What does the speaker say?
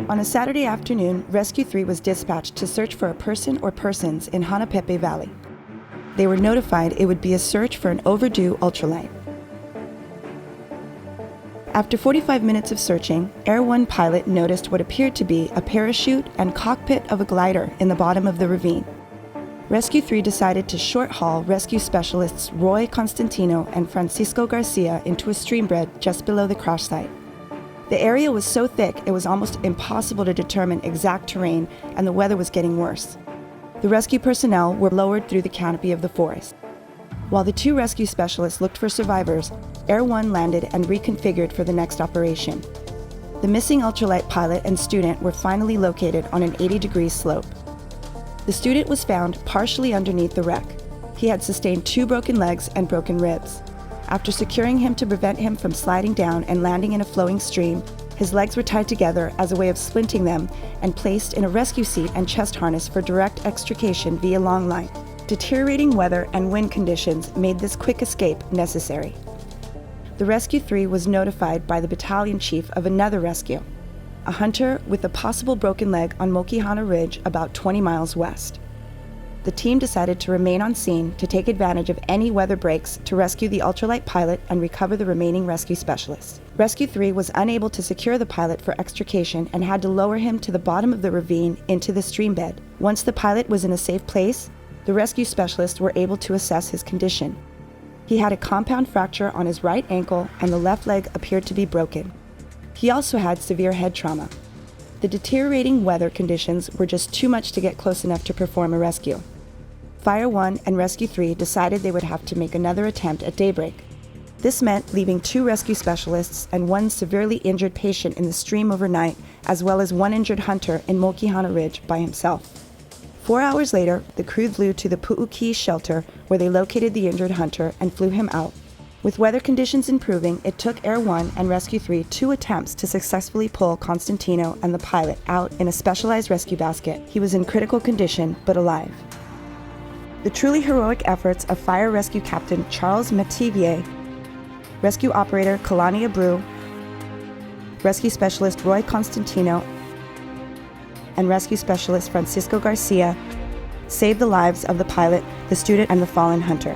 On a Saturday afternoon, Rescue 3 was dispatched to search for a person or persons in Hanapepe Valley. They were notified it would be a search for an overdue ultralight. After 45 minutes of searching, Air 1 pilot noticed what appeared to be a parachute and cockpit of a glider in the bottom of the ravine. Rescue 3 decided to short-haul Rescue Specialists Roy Constantino and Francisco Garcia into a stream bed just below the crash site. The area was so thick it was almost impossible to determine exact terrain, and the weather was getting worse. The rescue personnel were lowered through the canopy of the forest. While the two rescue specialists looked for survivors, Air 1 landed and reconfigured for the next operation. The missing ultralight pilot and student were finally located on an 80-degree slope. The student was found partially underneath the wreck. He had sustained 2 broken legs and broken ribs. After securing him to prevent him from sliding down and landing in a flowing stream, his legs were tied together as a way of splinting them and placed in a rescue seat and chest harness for direct extrication via long line. Deteriorating weather and wind conditions made this quick escape necessary. The Rescue 3 was notified by the battalion chief of another rescue, a hunter with a possible broken leg on Mokihana Ridge about 20 miles west. The team decided to remain on scene to take advantage of any weather breaks to rescue the ultralight pilot and recover the remaining rescue specialists. Rescue 3 was unable to secure the pilot for extrication and had to lower him to the bottom of the ravine into the stream bed. Once the pilot was in a safe place, the rescue specialists were able to assess his condition. He had a compound fracture on his right ankle and the left leg appeared to be broken. He also had severe head trauma. The deteriorating weather conditions were just too much to get close enough to perform a rescue. Fire 1 and Rescue 3 decided they would have to make another attempt at daybreak. This meant leaving 2 rescue specialists and 1 severely injured patient in the stream overnight, as well as 1 injured hunter in Mokihana Ridge by himself. 4 hours later, the crew flew to the Pu'uki shelter where they located the injured hunter and flew him out. With weather conditions improving, it took Air 1 and Rescue 3 2 attempts to successfully pull Constantino and the pilot out in a specialized rescue basket. He was in critical condition, but alive. The truly heroic efforts of Fire Rescue Captain Charles Metivier, Rescue Operator Kalani Abreu, Rescue Specialist Roy Constantino, and Rescue Specialist Francisco Garcia saved the lives of the pilot, the student, and the fallen hunter.